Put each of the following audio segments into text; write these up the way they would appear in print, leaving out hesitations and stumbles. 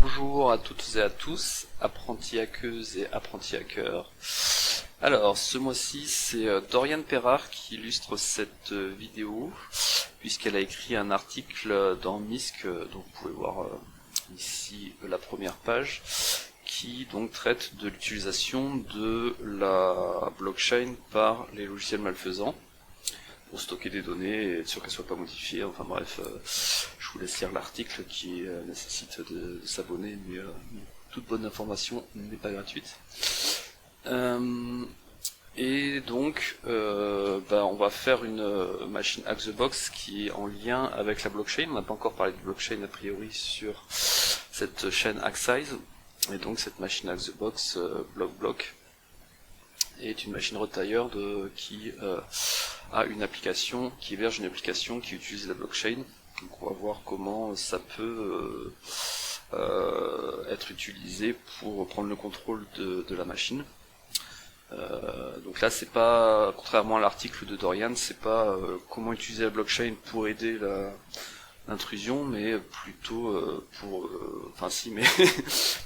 Bonjour à toutes et à tous, apprentis hackeuses et apprentis hackers. Alors, ce mois-ci, c'est Doriane Perrard qui illustre cette vidéo, puisqu'elle a écrit un article dans MISC, dont vous pouvez voir ici la première page, qui donc traite de l'utilisation de la blockchain par les logiciels malfaisants pour stocker des données et être sûr qu'elles soient pas modifiées. Enfin bref, je vous laisse lire l'article qui nécessite de s'abonner, mais toute bonne information n'est pas gratuite. Et donc, on va faire une machine Hack the Box qui est en lien avec la blockchain. On n'a pas encore parlé de blockchain a priori sur cette chaîne HackSize. Et donc cette machine Hack the Box block est une machine retailleur qui a une application, qui héberge une application qui utilise la blockchain. Donc on va voir comment ça peut être utilisé pour prendre le contrôle de la machine. Donc là c'est pas, contrairement à l'article de Dorian, c'est pas comment utiliser la blockchain pour aider l'intrusion, mais plutôt enfin si, mais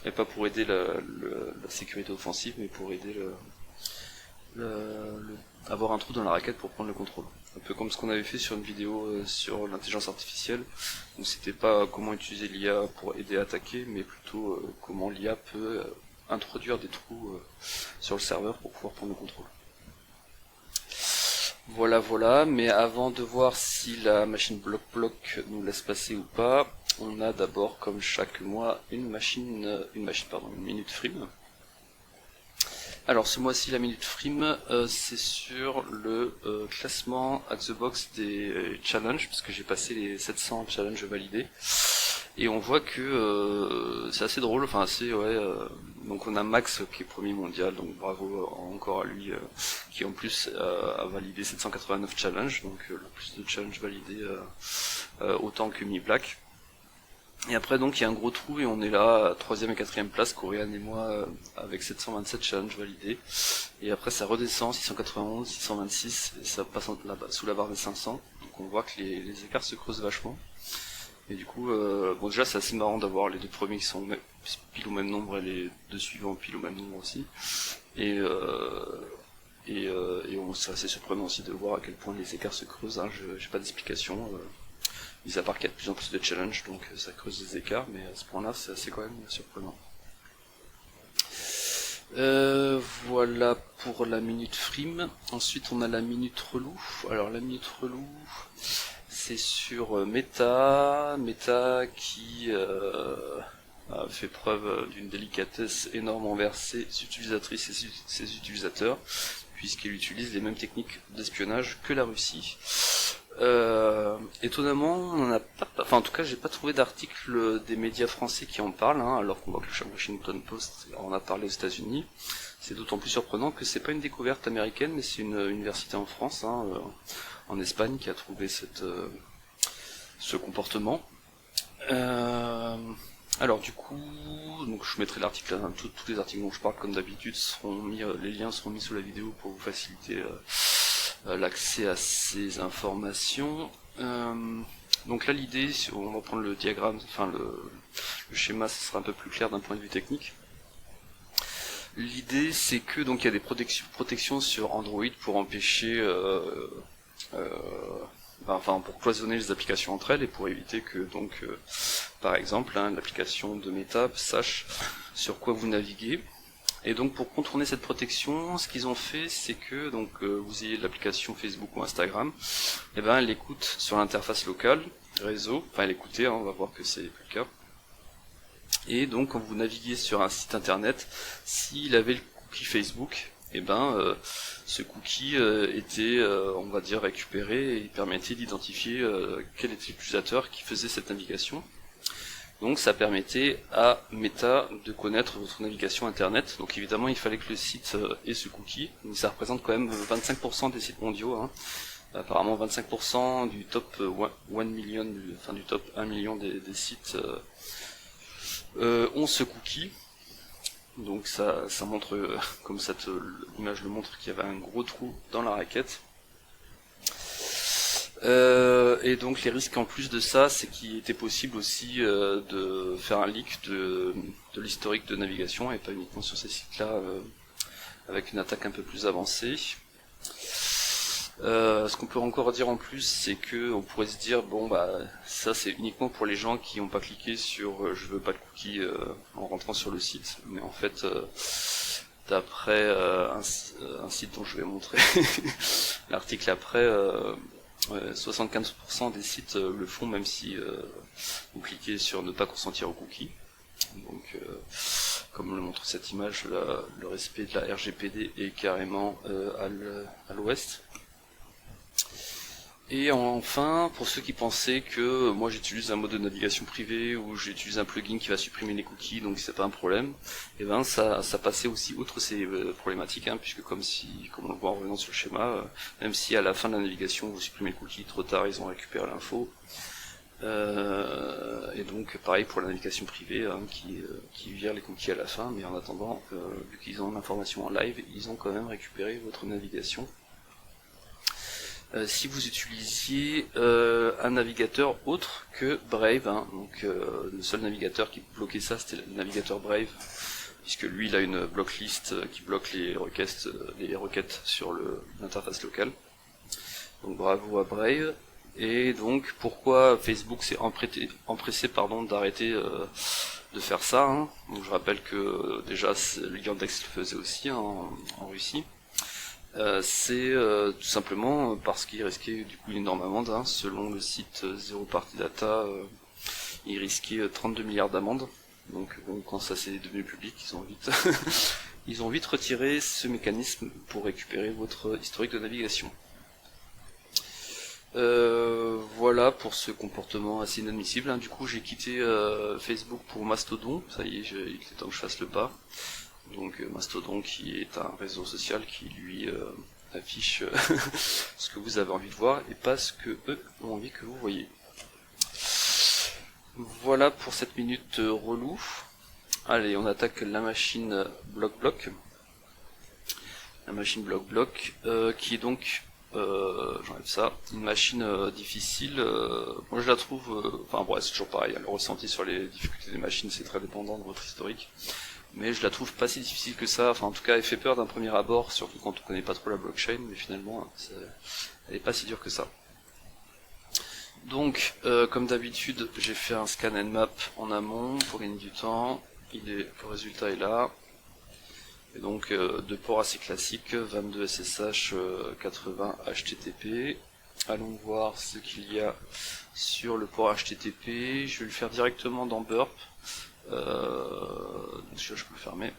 mais pas pour aider la sécurité offensive, mais pour aider avoir un trou dans la raquette pour prendre le contrôle. Un peu comme ce qu'on avait fait sur une vidéo sur l'intelligence artificielle, où c'était pas comment utiliser l'IA pour aider à attaquer, mais plutôt comment l'IA peut introduire des trous sur le serveur pour pouvoir prendre le contrôle. Voilà, mais avant de voir si la machine bloc nous laisse passer ou pas, on a d'abord, comme chaque mois, une minute frame. Alors ce mois-ci, la minute frame, c'est sur le classement Hack the Box des challenges, puisque j'ai passé les 700 challenges validés. Et on voit que c'est assez drôle, donc on a Max qui est premier mondial, donc bravo encore à lui, qui en plus a validé 789 challenges, donc le plus de challenges validés autant que Mi Black. Et après donc il y a un gros trou et on est là, 3ème et 4ème place, Coréane et moi, avec 727 challenges validés. Et après ça redescend, 691, 626, et ça passe sous la barre des 500. Donc on voit que les écarts se creusent vachement. Et du coup, déjà c'est assez marrant d'avoir les deux premiers qui sont pile au même nombre et les deux suivants pile au même nombre aussi. Et c'est assez surprenant aussi de voir à quel point les écarts se creusent. J'ai pas d'explication. Mis à part qu'il y a de plus en plus de challenges, donc ça creuse les écarts, mais à ce point-là, c'est assez quand même surprenant. Voilà pour la minute frame. Ensuite, on a la minute relou. Alors, la minute relou, c'est sur Meta qui a fait preuve d'une délicatesse énorme envers ses utilisatrices et ses utilisateurs, puisqu'il utilise les mêmes techniques d'espionnage que la Russie. Étonnamment, on a pas, enfin en tout cas j'ai pas trouvé d'article des médias français qui en parlent, alors qu'on voit que le Washington Post en a parlé aux États-Unis. C'est d'autant plus surprenant que c'est pas une découverte américaine, mais c'est une université en France, en Espagne, qui a trouvé ce comportement. Alors du coup, donc je mettrai l'article, tous les articles dont je parle comme d'habitude seront mis, les liens seront mis sous la vidéo pour vous faciliter l'accès à ces informations. Donc là l'idée, on va prendre le diagramme, enfin le schéma, ça sera un peu plus clair d'un point de vue technique. L'idée c'est que donc il y a des protections sur Android pour empêcher pour cloisonner les applications entre elles et pour éviter que donc par exemple l'application de Meta sache sur quoi vous naviguez. Et donc pour contourner cette protection, ce qu'ils ont fait, c'est que donc vous ayez l'application Facebook ou Instagram, et elle écoute sur l'interface locale, réseau, enfin elle écoutait, on va voir que c'est plus le cas. Et donc quand vous naviguez sur un site internet, s'il avait le cookie Facebook, ce cookie était, on va dire, récupéré et il permettait d'identifier quel était l'utilisateur qui faisait cette navigation. Donc ça permettait à Meta de connaître votre navigation internet. Donc évidemment il fallait que le site ait ce cookie. Donc ça représente quand même 25% des sites mondiaux. Apparemment 25% du top 1 million, du top 1 million des sites ont ce cookie. Donc ça montre, comme l'image le montre, qu'il y avait un gros trou dans la raquette. Et donc les risques en plus de ça, c'est qu'il était possible aussi de faire un leak de l'historique de navigation et pas uniquement sur ces sites-là avec une attaque un peu plus avancée. Ce qu'on peut encore dire en plus, c'est que on pourrait se dire bon bah ça c'est uniquement pour les gens qui n'ont pas cliqué sur je veux pas de cookies en rentrant sur le site, mais en fait d'après un site dont je vais montrer l'article après, 75% des sites le font même si vous cliquez sur ne pas consentir aux cookies. Donc comme le montre cette image, le respect de la RGPD est carrément à l'ouest. Et enfin, pour ceux qui pensaient que moi j'utilise un mode de navigation privé ou j'utilise un plugin qui va supprimer les cookies, donc c'est pas un problème, et ben ça passait aussi outre ces problématiques, hein, puisque comme on le voit en revenant sur le schéma, même si à la fin de la navigation vous supprimez le cookie, trop tard ils ont récupéré l'info. Et donc pareil pour la navigation privée, hein, qui vire les cookies à la fin, mais en attendant, vu qu'ils ont l'information en live, ils ont quand même récupéré votre navigation. Si vous utilisiez un navigateur autre que Brave, hein, donc le seul navigateur qui bloquait ça, c'était le navigateur Brave, puisque lui il a une blocklist qui bloque les requêtes sur l'interface locale. Donc bravo à Brave. Et donc pourquoi Facebook s'est empressé d'arrêter de faire ça, hein. Donc je rappelle que déjà le Yandex le faisait aussi, hein, en Russie. C'est tout simplement parce qu'il risquait du coup une énorme amende, hein. Selon le site Zero Party Data, il risquait 32 milliards d'amendes. Donc bon, quand ça s'est devenu public, ils ont vite retiré ce mécanisme pour récupérer votre historique de navigation. Voilà pour ce comportement assez inadmissible, hein. Du coup j'ai quitté Facebook pour Mastodon, ça y est, il était temps que je fasse le pas. Donc Mastodon qui est un réseau social qui lui affiche ce que vous avez envie de voir et pas ce que eux ont envie que vous voyez. Voilà pour cette minute relou. Allez, on attaque la machine bloc-bloc. La machine bloc-bloc qui est donc, j'enlève ça, une machine difficile. Moi je la trouve, enfin bref, c'est toujours pareil, hein, le ressenti sur les difficultés des machines c'est très dépendant de votre historique. Mais je la trouve pas si difficile que ça, enfin en tout cas elle fait peur d'un premier abord, surtout quand on connaît pas trop la blockchain, mais finalement elle est pas si dure que ça. Donc comme d'habitude j'ai fait un scan Nmap en amont pour gagner du temps, le résultat est là, et donc deux ports assez classiques, 22 SSH, 80 HTTP. Allons voir ce qu'il y a sur le port HTTP, je vais le faire directement dans Burp. Je peux le fermer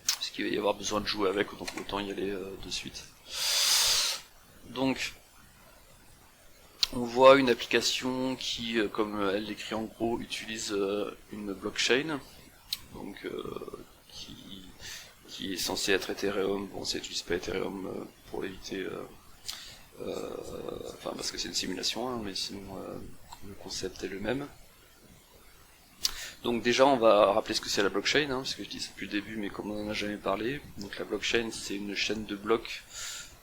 parce qu'il va y avoir besoin de jouer avec, donc autant y aller de suite. Donc on voit une application qui, comme elle l'écrit en gros, utilise une blockchain, donc qui est censée être Ethereum. Bon, ça n'utilise pas Ethereum pour éviter, enfin parce que c'est une simulation, hein, mais sinon le concept est le même. Donc déjà on va rappeler ce que c'est la blockchain, hein, parce que je dis ça depuis le début mais comme on n'en a jamais parlé. Donc la blockchain c'est une chaîne de blocs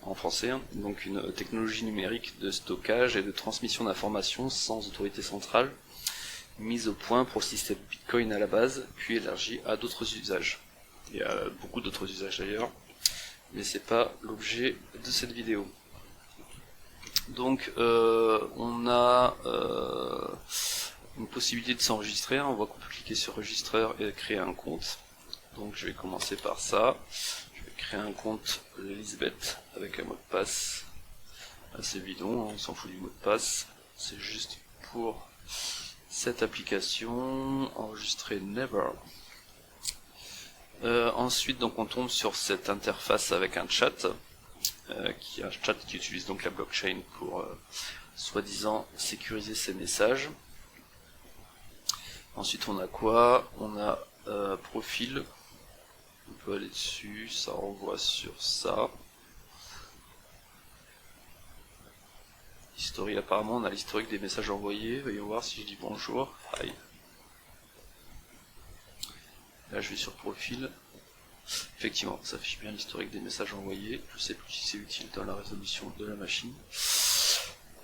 en français, hein, donc une technologie numérique de stockage et de transmission d'informations sans autorité centrale, mise au point pour le système Bitcoin à la base, puis élargie à d'autres usages. Il y a beaucoup d'autres usages d'ailleurs, mais c'est pas l'objet de cette vidéo. Donc on a une possibilité de s'enregistrer, on voit qu'on peut cliquer sur registreur et créer un compte. Donc je vais commencer par ça, je vais créer un compte Lisbeth avec un mot de passe assez bidon, on s'en fout du mot de passe, c'est juste pour cette application, enregistrer never. Ensuite donc on tombe sur cette interface avec un chat, qui utilise donc la blockchain pour soi-disant sécuriser ses messages. Ensuite on a quoi? On a profil, on peut aller dessus, ça renvoie sur ça. Historique, apparemment on a l'historique des messages envoyés, voyons voir si je dis bonjour. Hi. Là je vais sur profil, effectivement ça affiche bien l'historique des messages envoyés, je sais plus si c'est utile dans la résolution de la machine.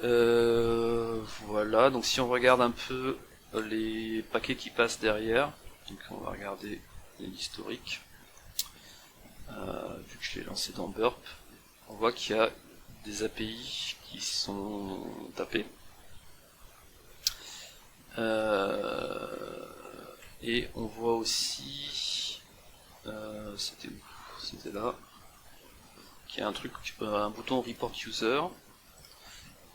Voilà, donc si on regarde un peu les paquets qui passent derrière, donc on va regarder l'historique, vu que je l'ai lancé dans Burp, on voit qu'il y a des API qui sont tapés. Et on voit aussi, c'était où? C'était là, qu'il y a un truc, un bouton Report User.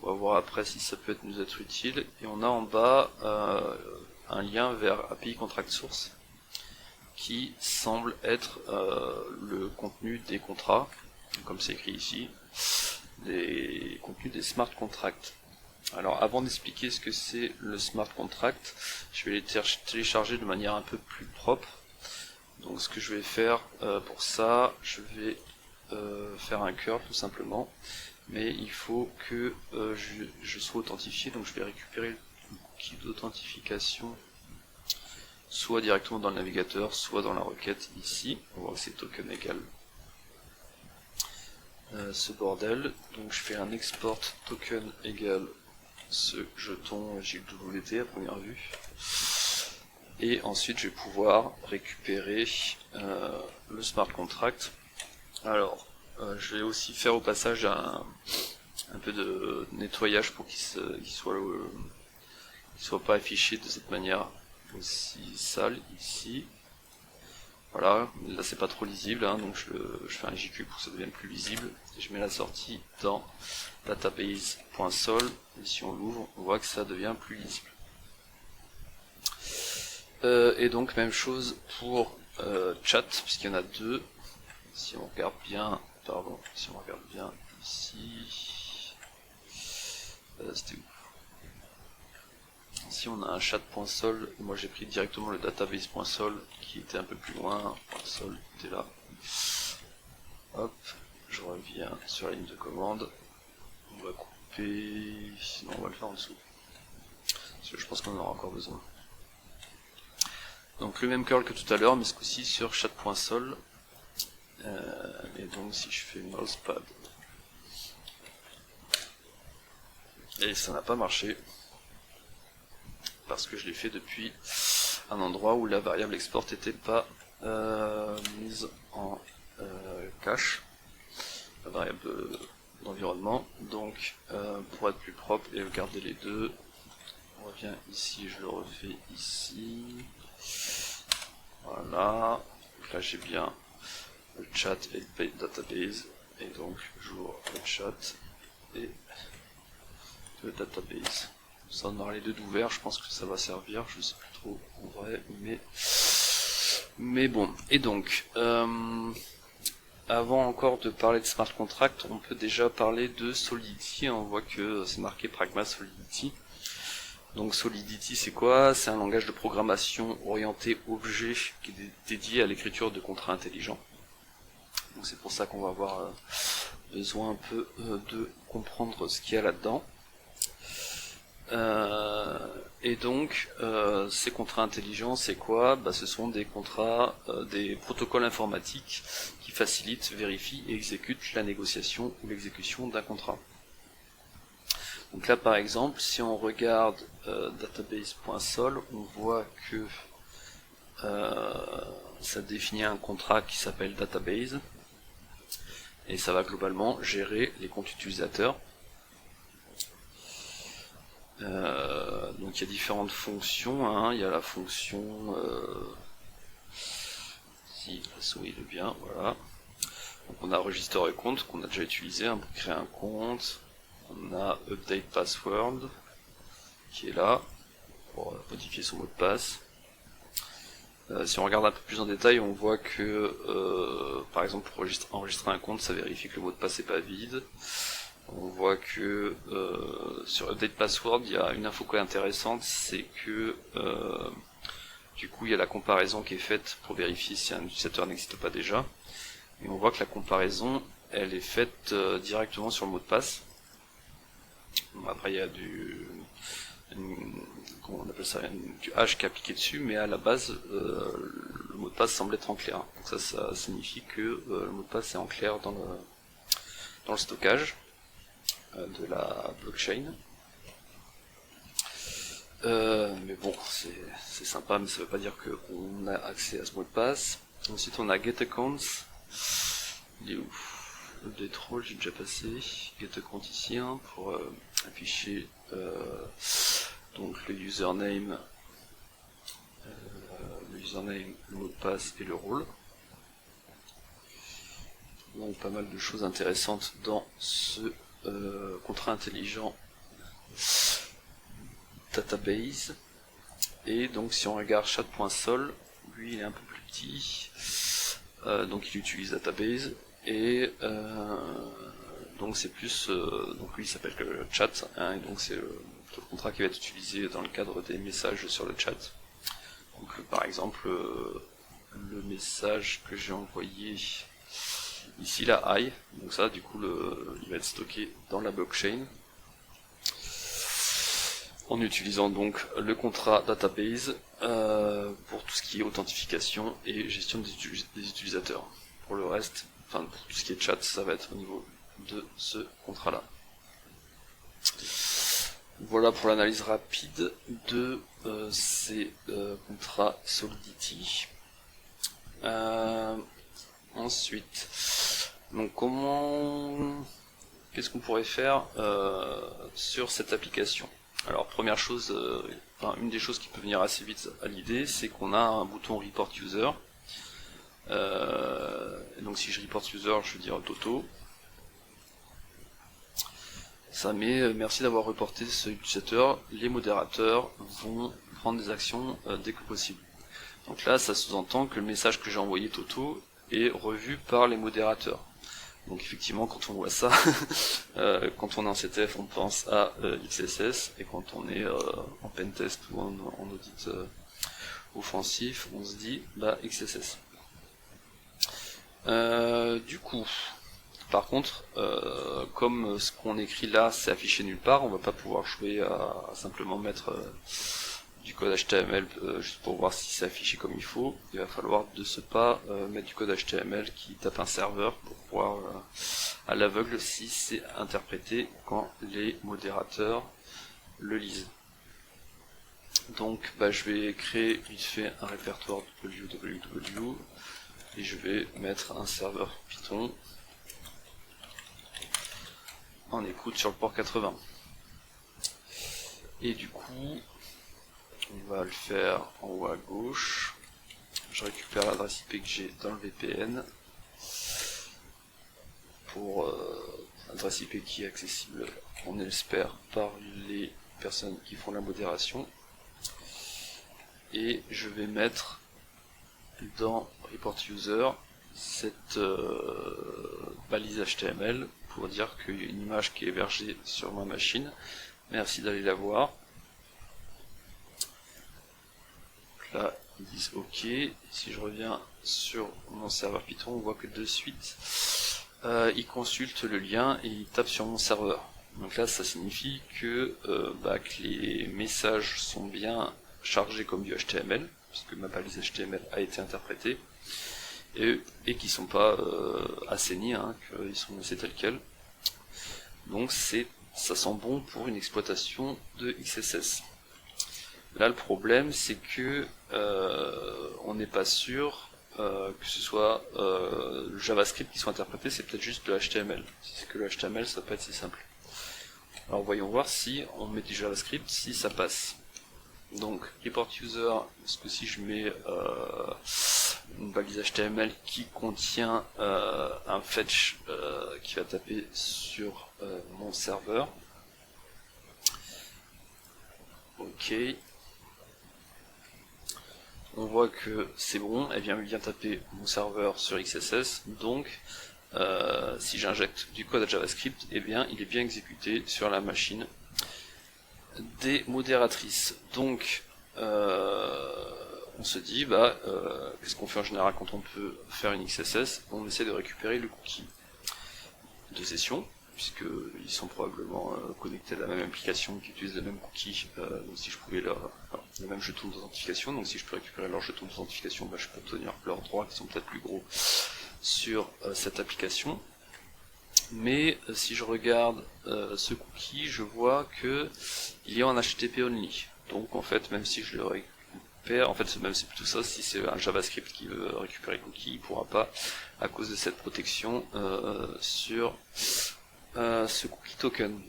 On va voir après si ça peut nous être utile. Et on a en bas un lien vers API Contract Source qui semble être le contenu des contrats, comme c'est écrit ici, des contenus des smart contracts. Alors avant d'expliquer ce que c'est le smart contract, je vais les télécharger de manière un peu plus propre. Donc ce que je vais faire pour ça, je vais faire un curl tout simplement. Mais il faut que je sois authentifié, donc je vais récupérer le cookie d'authentification soit directement dans le navigateur, soit dans la requête ici. On voit que c'est token égal ce bordel. Donc je fais un export token égal ce jeton JWT à première vue. Et ensuite je vais pouvoir récupérer le smart contract. Alors je vais aussi faire au passage un peu de nettoyage pour qu'il soit pas affiché de cette manière aussi sale ici. Voilà, là c'est pas trop lisible, hein, donc je fais un JQ pour que ça devienne plus lisible. Et je mets la sortie dans database.sol, et si on l'ouvre, on voit que ça devient plus lisible. Et donc même chose pour chat, puisqu'il y en a deux. Si on regarde bien, ici, c'était où? Si on a un chat.sol, moi j'ai pris directement le database.sol qui était un peu plus loin, .sol était là. Hop, je reviens sur la ligne de commande. On va couper, sinon on va le faire en dessous. Parce que je pense qu'on en aura encore besoin. Donc le même curl que tout à l'heure, mais ce coup-ci sur chat.sol. Et donc si je fais mousepad, et ça n'a pas marché parce que je l'ai fait depuis un endroit où la variable export n'était pas mise en cache, la variable d'environnement. Donc pour être plus propre et garder les deux, on revient ici, je le refais ici, voilà. Donc là j'ai bien le chat et le database, et donc j'ouvre le chat et le database. Ça on aura les deux d'ouvert, je pense que ça va servir, je sais plus trop en vrai, mais bon. Et donc avant encore de parler de smart contract, on peut déjà parler de Solidity. On voit que c'est marqué Pragma Solidity. Donc Solidity c'est quoi? C'est un langage de programmation orienté objet qui est dédié à l'écriture de contrats intelligents. Donc c'est pour ça qu'on va avoir besoin un peu de comprendre ce qu'il y a là-dedans. Et donc ces contrats intelligents c'est quoi? Ce sont des contrats, des protocoles informatiques qui facilitent, vérifient et exécutent la négociation ou l'exécution d'un contrat. Donc là par exemple, si on regarde database.sol, on voit que ça définit un contrat qui s'appelle database, et ça va globalement gérer les comptes utilisateurs. Donc il y a différentes fonctions, hein. Il y a la fonction si la souris est bien, voilà. Donc on a register et compte qu'on a déjà utilisé, hein, pour créer un compte. On a update password qui est là pour modifier son mot de passe. Si on regarde un peu plus en détail, on voit que par exemple pour enregistrer un compte, ça vérifie que le mot de passe n'est pas vide. On voit que sur update password, il y a une info intéressante, c'est que du coup il y a la comparaison qui est faite pour vérifier si un utilisateur n'existe pas déjà. Et on voit que la comparaison, elle est faite directement sur le mot de passe. Bon, après il y a comment on appelle ça, du hash qui est appliqué dessus, mais à la base le mot de passe semble être en clair. Donc ça signifie que le mot de passe est en clair dans le stockage. de la blockchain. Mais bon, c'est sympa, mais ça veut pas dire qu'on a accès à ce mot de passe. Ensuite, on a getAccount. Il est où? Le détrôle, j'ai déjà passé. getAccount ici, hein, pour afficher donc le username, le mot de passe et le rôle. Donc pas mal de choses intéressantes dans ce contrat intelligent database. Et donc si on regarde chat.sol, lui il est un peu plus petit, donc il utilise database, et donc c'est plus, donc lui il s'appelle que chat, hein, et donc c'est le contrat qui va être utilisé dans le cadre des messages sur le chat. Donc par exemple le message que j'ai envoyé ici, la I, donc ça du coup il va être stocké dans la blockchain en utilisant donc le contrat database pour tout ce qui est authentification et gestion des utilisateurs. Pour le reste, enfin pour tout ce qui est chat, ça va être au niveau de ce contrat là. Voilà pour l'analyse rapide de ces contrats Solidity. Ensuite, donc qu'est-ce qu'on pourrait faire sur cette application? Alors première chose, une des choses qui peut venir assez vite à l'idée, c'est qu'on a un bouton Report User. Donc si je report user, je veux dire Toto. Ça met merci d'avoir reporté ce utilisateur, les modérateurs vont prendre des actions dès que possible. Donc là, ça sous-entend que le message que j'ai envoyé Toto est revu par les modérateurs. Donc effectivement, quand on voit ça, quand on est en CTF, on pense à XSS, et quand on est en pentest ou en audit offensif, on se dit XSS. Du coup, par contre, comme ce qu'on écrit là, c'est affiché nulle part, on va pas pouvoir jouer à simplement mettre du code HTML juste pour voir si c'est affiché comme il faut. Il va falloir de ce pas mettre du code HTML qui tape un serveur pour voir à l'aveugle si c'est interprété quand les modérateurs le lisent. Donc je vais créer vite fait un répertoire www et je vais mettre un serveur Python en écoute sur le port 80. Et du coup, on va le faire en haut à gauche. Je récupère l'adresse IP que j'ai dans le VPN pour adresse IP qui est accessible, on l'espère, par les personnes qui font la modération. Et je vais mettre dans report user cette balise HTML pour dire qu'il y a une image qui est hébergée sur ma machine. Merci d'aller la voir. Donc là, ils disent OK. Si je reviens sur mon serveur Python, on voit que de suite, il consulte le lien et il tape sur mon serveur. Donc là, ça signifie que les messages sont bien chargés comme du HTML, puisque ma balise HTML a été interprétée, et qui sont pas assainis, qu'ils sont laissés tels quels. Donc ça sent bon pour une exploitation de XSS. Là, le problème, c'est que on n'est pas sûr que ce soit le JavaScript qui soit interprété, c'est peut-être juste le HTML. Si c'est que le HTML, ça va pas être si simple. Alors voyons voir si on met du JavaScript, si ça passe. Donc report user, ce que si je mets une balise HTML qui contient un fetch qui va taper sur mon serveur. Ok. On voit que c'est bon, elle vient bien taper mon serveur sur XSS, donc si j'injecte du code à JavaScript, il est bien exécuté sur la machine des modératrices. Donc on se dit qu'est-ce qu'on fait en général quand on peut faire une XSS? On essaie de récupérer le cookie de session, puisqu'ils sont probablement connectés à la même application qui utilise le même cookie, donc si je pouvais le même jeton d'authentification, donc si je peux récupérer leur jeton d'authentification, je peux obtenir leurs droits qui sont peut-être plus gros sur cette application. Mais si je regarde ce cookie, je vois que il est en HTTP only. Donc en fait, même si je le récupère, en fait même c'est plutôt ça, si c'est un JavaScript qui veut récupérer le cookie, il pourra pas à cause de cette protection sur ce cookie token.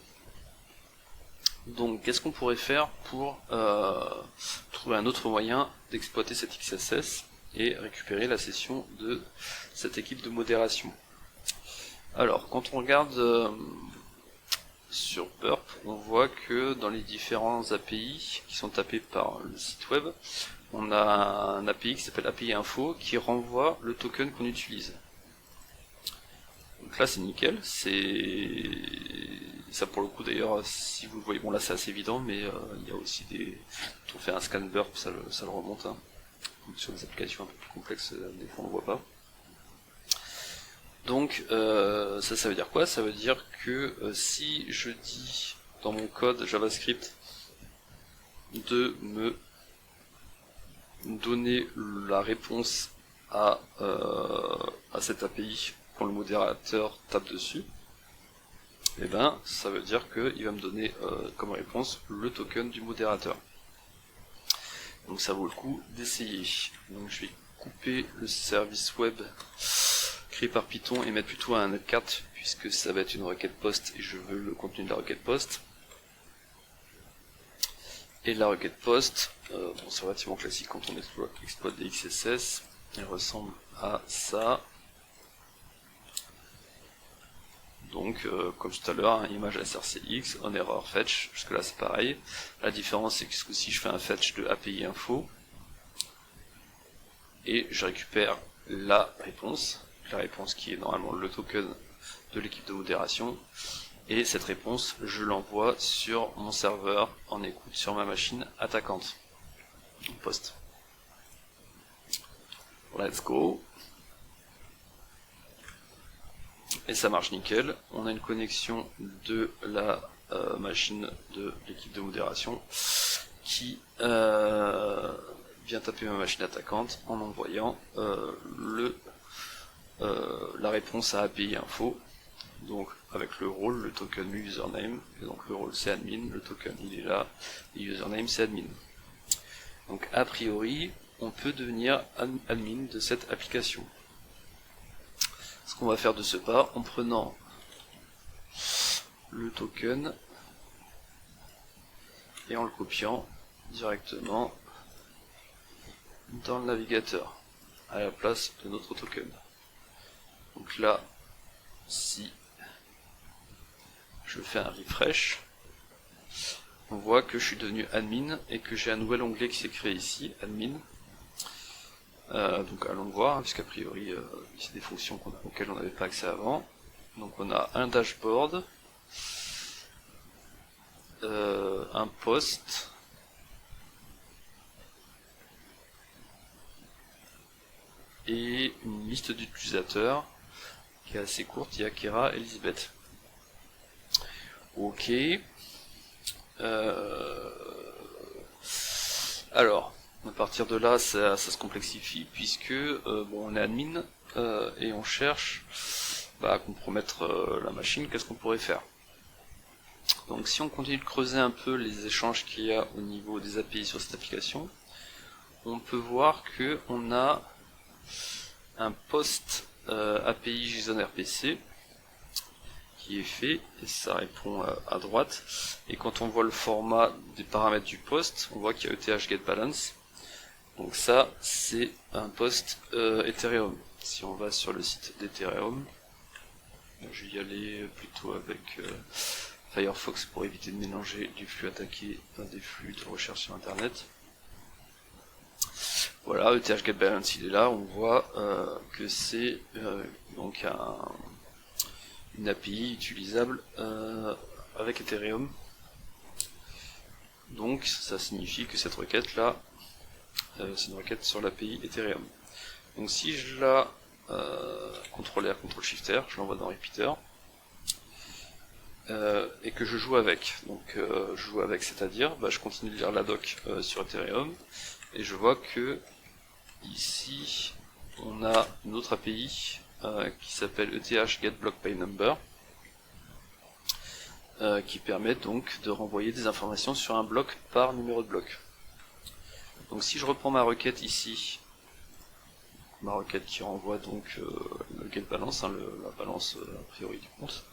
Donc qu'est-ce qu'on pourrait faire pour trouver un autre moyen d'exploiter cet XSS et récupérer la session de cette équipe de modération? Alors quand on regarde sur Burp, on voit que dans les différents API qui sont tapés par le site web, on a un API qui s'appelle API Info qui renvoie le token qu'on utilise. Donc là c'est nickel, c'est ça pour le coup d'ailleurs, si vous le voyez, bon là c'est assez évident, mais il y a aussi des... Quand on fait un scan burp, ça le remonte, hein. Donc, sur des applications un peu plus complexes, des fois on le voit pas. Donc ça veut dire quoi? Ça veut dire que si je dis dans mon code JavaScript de me donner la réponse à cette API quand le modérateur tape dessus, et ben ça veut dire qu'il va me donner comme réponse le token du modérateur. Donc ça vaut le coup d'essayer. Donc je vais couper le service web créé par Python et mettre plutôt un 4 puisque ça va être une requête post et je veux le contenu de la requête post. Et la requête post, bon, c'est relativement classique quand on exploite des XSS, elle ressemble à ça. Donc comme tout à l'heure, image srcx, on error fetch, jusque là c'est pareil. La différence c'est que si je fais un fetch de API info, et je récupère la réponse qui est normalement le token de l'équipe de modération, et cette réponse je l'envoie sur mon serveur en écoute sur ma machine attaquante. Post. Let's go. Et ça marche nickel, on a une connexion de la machine de l'équipe de modération qui vient taper ma machine attaquante en envoyant la réponse à API info, donc avec le rôle, le token, le username, et donc le rôle c'est admin, le token il est là, et username c'est admin. Donc a priori, on peut devenir admin de cette application. Ce qu'on va faire de ce pas, en prenant le token et en le copiant directement dans le navigateur, à la place de notre token. Donc là, si je fais un refresh, on voit que je suis devenu admin et que j'ai un nouvel onglet qui s'est créé ici, admin. Donc allons le voir, hein, puisqu'a priori c'est des fonctions auxquelles on n'avait pas accès avant. Donc on a un dashboard, un post, et une liste d'utilisateurs qui est assez courte, il y a Kera et Elisabeth. Ok. Alors, à partir de là, ça se complexifie puisque bon, on est admin et on cherche à compromettre la machine. Qu'est-ce qu'on pourrait faire? Donc, si on continue de creuser un peu les échanges qu'il y a au niveau des API sur cette application, on peut voir que on a un post API JSON RPC qui est fait et ça répond à droite, et quand on voit le format des paramètres du post, on voit qu'il y a ETH-GetBalance. Donc ça c'est un post Ethereum. Si on va sur le site d'Ethereum, je vais y aller plutôt avec Firefox pour éviter de mélanger du flux attaqué à des flux de recherche sur internet. Voilà, ETH-GetBalance il est là, on voit que c'est donc une API utilisable avec Ethereum. Donc ça signifie que cette requête là, c'est une requête sur l'API Ethereum. Donc si je la CTRL-R, CTRL-SHIFT-R, je l'envoie dans Repeater, et que je joue avec. Donc je joue avec, c'est-à-dire je continue de lire la doc sur Ethereum, et je vois que ici on a une autre API qui s'appelle ETH-GetBlockPayNumber, qui permet donc de renvoyer des informations sur un bloc par numéro de bloc. Donc si je reprends ma requête ici, ma requête qui renvoie donc le getBalance, hein, la balance a priori du compte,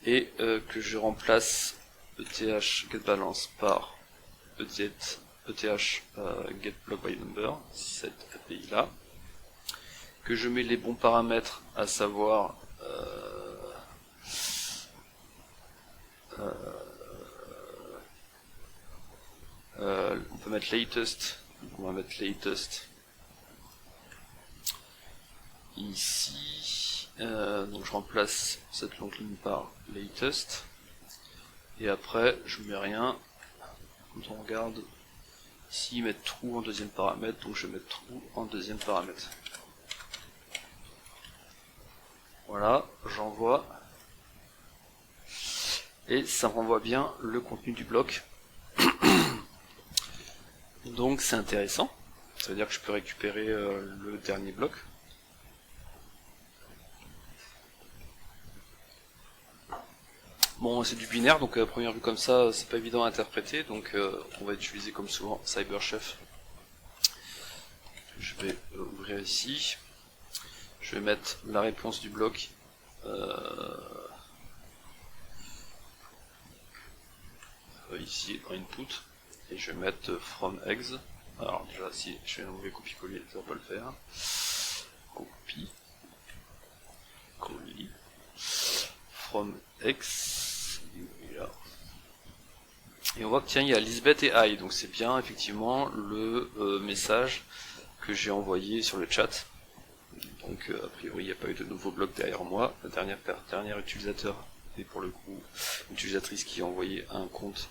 et que je remplace ETH getBalance par ETH getBlockByNumber, cette API là, que je mets les bons paramètres, à savoir on peut mettre latest, donc on va mettre latest ici, donc je remplace cette longue ligne par latest, et après je mets rien. Quand on regarde ici, mettre true en deuxième paramètre, donc je vais mettre true en deuxième paramètre. Voilà, j'envoie, et ça me renvoie bien le contenu du bloc. Donc c'est intéressant, ça veut dire que je peux récupérer le dernier bloc. Bon, c'est du binaire, donc à première vue comme ça, c'est pas évident à interpréter, donc on va utiliser comme souvent CyberChef. Je vais ouvrir ici, je vais mettre la réponse du bloc ici en input, et je vais mettre from eggs. Alors déjà, si je fais un mauvais copier-coller, ça va pas le faire. Copie, coller, from x, et on voit que tiens, il y a Lisbeth et I, donc c'est bien effectivement le message que j'ai envoyé sur le chat. Donc a priori il n'y a pas eu de nouveau bloc derrière moi. La dernière utilisateur, et pour le coup utilisatrice qui a envoyé un compte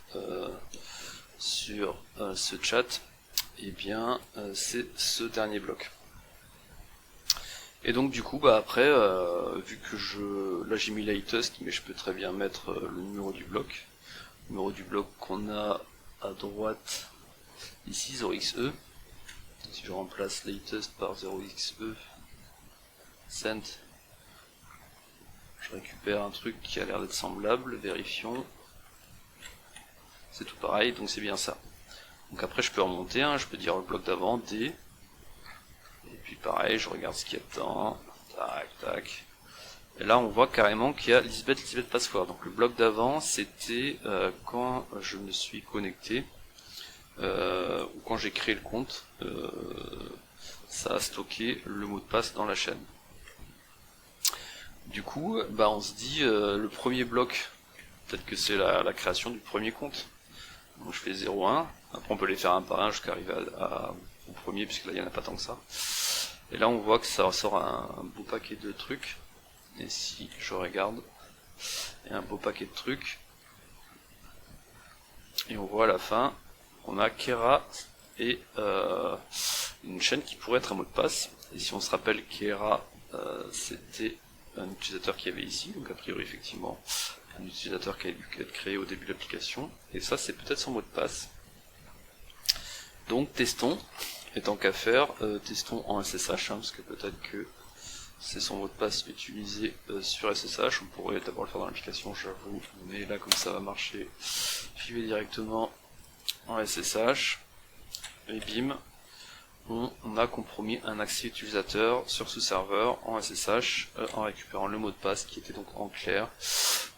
sur ce chat, et bien c'est ce dernier bloc. Et donc du coup après, vu que là j'ai mis latest, mais je peux très bien mettre le numéro du bloc. Le numéro du bloc qu'on a à droite ici, 0xe. Si je remplace latest par 0xe send, je récupère un truc qui a l'air d'être semblable, vérifions. C'est tout pareil, donc c'est bien ça. Donc après je peux remonter, hein, je peux dire le bloc d'avant, D. Et puis pareil, je regarde ce qu'il y a dedans. Tac, tac. Et là on voit carrément qu'il y a Lisbeth password. Donc le bloc d'avant c'était quand je me suis connecté, ou quand j'ai créé le compte, ça a stocké le mot de passe dans la chaîne. Du coup, bah on se dit le premier bloc, peut-être que c'est la création du premier compte. Donc je fais 0,1, après on peut les faire un par un jusqu'à arriver au premier, puisque là il n'y en a pas tant que ça. Et là on voit que ça ressort un beau paquet de trucs. Et si je regarde, il y a un beau paquet de trucs. Et on voit à la fin, on a Kera et une chaîne qui pourrait être un mot de passe. Et si on se rappelle, Kera, c'était un utilisateur qui avait ici, donc a priori effectivement un utilisateur qui a dû être créé au début de l'application. Et ça c'est peut-être son mot de passe. Donc testons, et tant qu'à faire, testons en SSH, hein, parce que peut-être que c'est son mot de passe utilisé sur SSH. On pourrait d'abord le faire dans l'application, j'avoue, mais là comme ça va marcher, j'y vais directement en SSH, et bim, on a compromis un accès utilisateur sur ce serveur en SSH en récupérant le mot de passe qui était donc en clair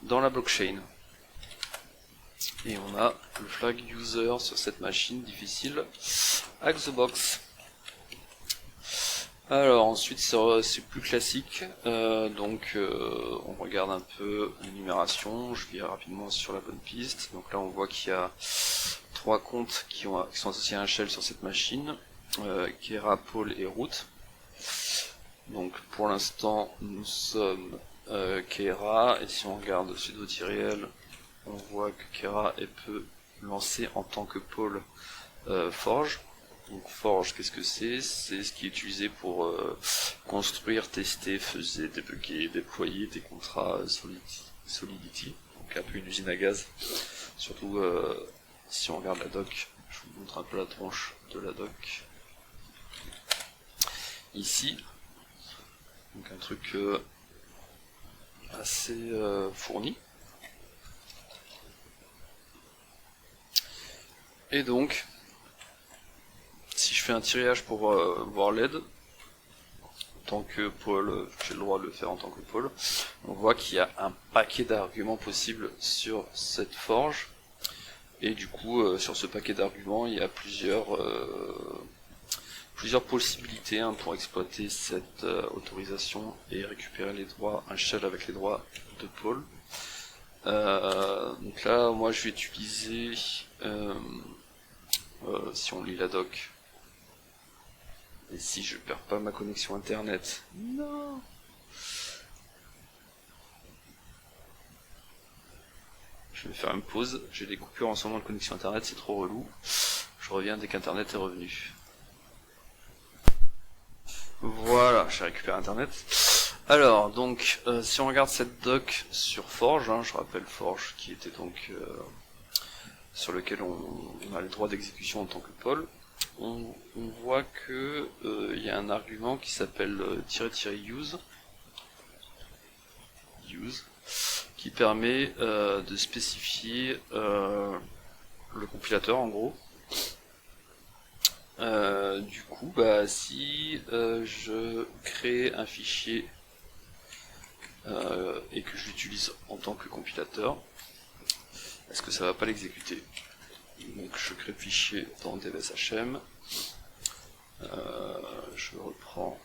dans la blockchain. Et on a le flag user sur cette machine difficile, hack the box. Alors ensuite c'est plus classique, donc on regarde un peu l'énumération, je vais rapidement sur la bonne piste. Donc là on voit qu'il y a 3 comptes qui sont associés à un shell sur cette machine, Kera, Paul et Root. Donc pour l'instant nous sommes Kera, et si on regarde sudo-l, on voit que Kera peut lancer en tant que Paul Forge. Donc Forge, qu'est-ce que c'est? C'est ce qui est utilisé pour construire, tester, faiser, débugger, déployer des contrats Solidity. Donc un peu une usine à gaz. Surtout si on regarde la doc, je vous montre un peu la tronche de la doc. Ici, donc un truc assez fourni. Et donc, si je fais un tirage pour voir l'aide, en tant que pôle, j'ai le droit de le faire en tant que pôle, on voit qu'il y a un paquet d'arguments possibles sur cette forge. Et du coup, sur ce paquet d'arguments, il y a plusieurs possibilités pour exploiter cette autorisation et récupérer les droits, un shell avec les droits de pôle. Donc là, moi je vais utiliser, si on lit la doc, et si je perds pas ma connexion internet, non. Je vais faire une pause, j'ai des coupures en ce moment de connexion internet, c'est trop relou. Je reviens dès qu'internet est revenu. Voilà, j'ai récupéré internet. Alors, donc, si on regarde cette doc sur Forge, je rappelle Forge qui était donc sur lequel on a le droit d'exécution en tant que pôle, on voit que il y a un argument qui s'appelle --use, qui permet de spécifier le compilateur en gros. Du coup, si je crée un fichier et que je l'utilise en tant que compilateur, est-ce que ça va pas l'exécuter? Donc je crée le fichier dans devshm, je reprends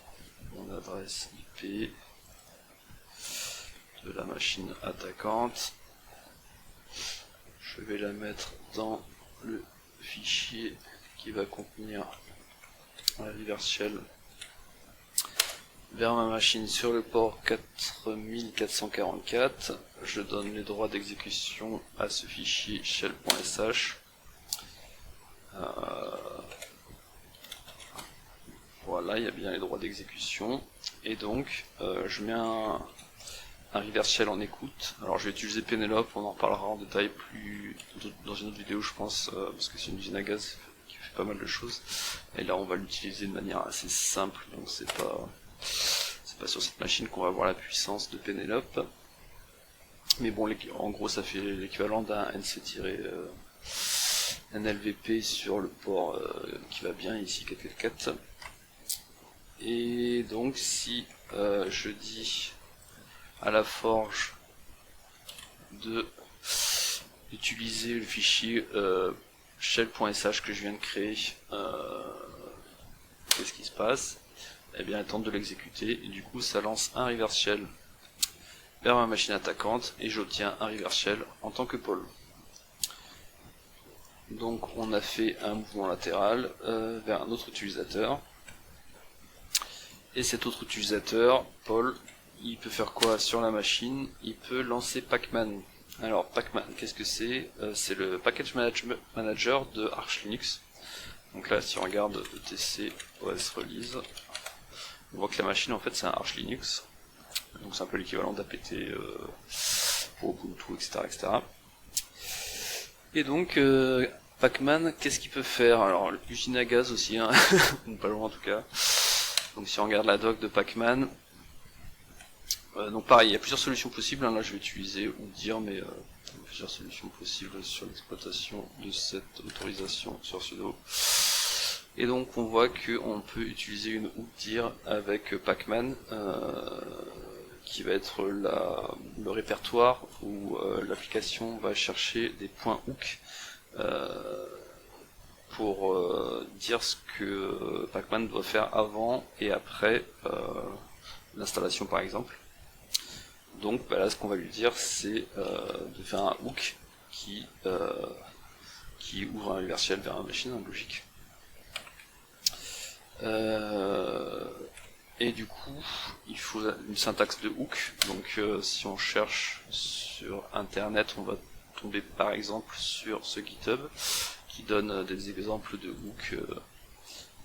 mon adresse IP de la machine attaquante, je vais la mettre dans le fichier qui va contenir la reverse shell vers ma machine sur le port 4444, je donne les droits d'exécution à ce fichier shell.sh. Voilà, il y a bien les droits d'exécution, et donc je mets un reverse shell en écoute. Alors je vais utiliser Penelope, on en reparlera en détail plus dans une autre vidéo je pense, parce que c'est une usine à gaz qui fait pas mal de choses, et là on va l'utiliser de manière assez simple, donc c'est pas sur cette machine qu'on va avoir la puissance de Penelope, mais bon, en gros ça fait l'équivalent d'un NC-NLVP sur le port qui va bien ici 444. Et donc si je dis à la forge de utiliser le fichier shell.sh que je viens de créer, qu'est-ce qui se passe? Eh bien, elle tente de l'exécuter, et du coup ça lance un reverse shell vers ma machine attaquante, et j'obtiens un reverse shell en tant que pôle. Donc on a fait un mouvement latéral vers un autre utilisateur, et cet autre utilisateur, Paul, il peut faire quoi sur la machine? Il peut lancer Pacman. Alors Pacman, qu'est-ce que c'est? C'est le package manager de Arch Linux. Donc là, si on regarde etc os release, on voit que la machine en fait c'est un Arch Linux, donc c'est un peu l'équivalent d'APT pour Ubuntu, etc. Et donc Pacman, qu'est-ce qu'il peut faire? Alors l'usine à gaz aussi, pas loin en tout cas. Donc si on regarde la doc de Pacman, donc pareil, il y a plusieurs solutions possibles, là je vais utiliser Udir, mais il y a plusieurs solutions possibles sur l'exploitation de cette autorisation sur sudo. Et donc on voit qu'on peut utiliser une Udir avec Pacman, qui va être le répertoire où l'application va chercher des points hook pour dire ce que Pacman doit faire avant et après l'installation par exemple. Donc là ce qu'on va lui dire c'est de faire un hook qui ouvre un reverse shell vers la machine, logique. Et du coup il faut une syntaxe de hook, donc si on cherche sur internet on va tomber par exemple sur ce GitHub qui donne des exemples de hook,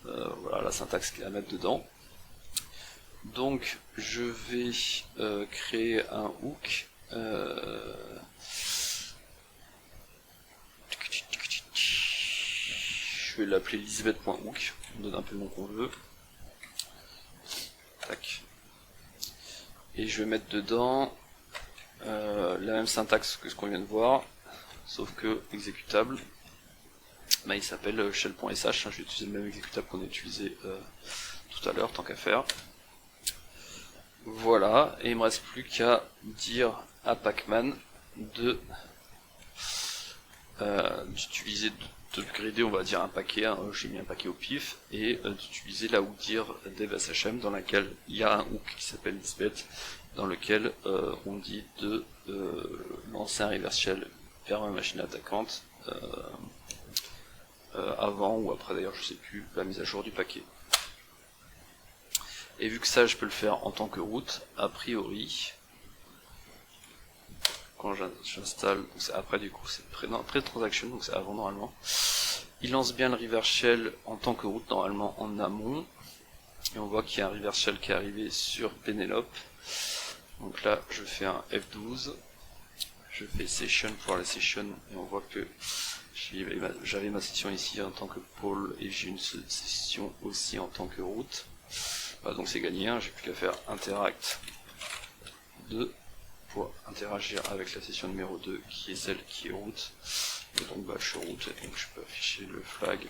voilà la syntaxe à mettre dedans. Donc je vais créer un hook, je vais l'appeler lisbeth.hook, on donne un peu le nom qu'on veut. Tac. Et je vais mettre dedans la même syntaxe que ce qu'on vient de voir, sauf que exécutable. bah, il s'appelle shell.sh, hein, je vais utiliser le même exécutable qu'on a utilisé tout à l'heure, tant qu'à faire. Voilà, et il me reste plus qu'à dire à Pacman d'utiliser, d'upgrader, on va dire un paquet, hein, j'ai mis un paquet au pif, et d'utiliser la hook dir dev.shm dans laquelle il y a un hook qui s'appelle Lisbeth, dans lequel on dit de lancer un reverse shell vers ma machine attaquante avant ou après, d'ailleurs je sais plus, la mise à jour du paquet. Et vu que ça je peux le faire en tant que route, a priori, quand j'installe, après du coup c'est pré-transaction, donc c'est avant normalement, il lance bien le reverse shell en tant que route normalement en amont, et on voit qu'il y a un reverse shell qui est arrivé sur Penelope. Donc là je fais un F12, je fais session pour la session, et on voit que j'avais ma session ici en tant que pôle, et j'ai une session aussi en tant que route. Bah, donc c'est gagné, hein, j'ai plus qu'à faire interact 2 pour interagir avec la session numéro 2 qui est celle qui est route. Et donc bah, je suis route, et donc je peux afficher le flag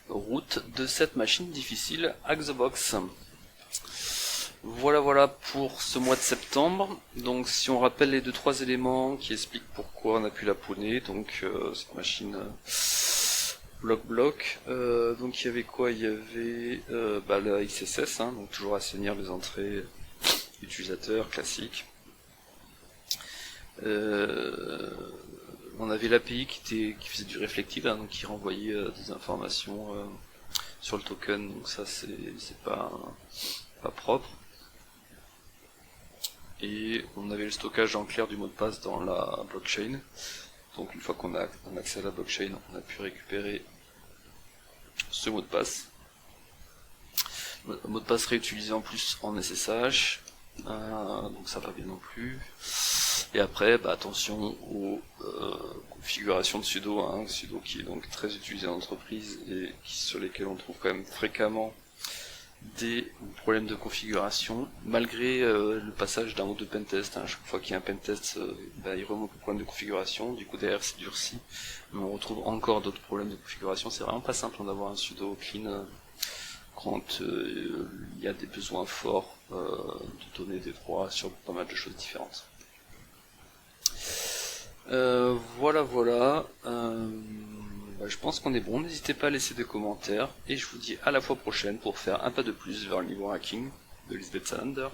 route de cette machine difficile Hack the Box. Voilà pour ce mois de septembre. Donc si on rappelle les 2-3 éléments qui expliquent pourquoi on a pu la pawner, donc cette machine bloc, donc il y avait quoi? Il y avait la XSS, hein, donc toujours assainir les entrées utilisateurs classiques. On avait l'API qui faisait du reflective, hein, donc qui renvoyait des informations sur le token, donc ça c'est pas propre. Et on avait le stockage en clair du mot de passe dans la blockchain. Donc une fois qu'on a un accès à la blockchain, on a pu récupérer ce mot de passe. Le mot de passe réutilisé en plus en SSH, donc ça va bien non plus. Et après, attention aux configurations de sudo, hein, sudo qui est donc très utilisé en entreprise et sur lesquels on trouve quand même fréquemment des problèmes de configuration, malgré le passage d'un ou deux pentest, hein. Chaque fois qu'il y a un pentest, il remonte le problème de configuration, du coup derrière c'est durci, mais on retrouve encore d'autres problèmes de configuration. C'est vraiment pas simple d'avoir un sudo clean quand il y a des besoins forts de donner des droits sur pas mal de choses différentes. Voilà. Je pense qu'on est bon, n'hésitez pas à laisser des commentaires, et je vous dis à la fois prochaine pour faire un pas de plus vers le niveau hacking de Lisbeth Salander.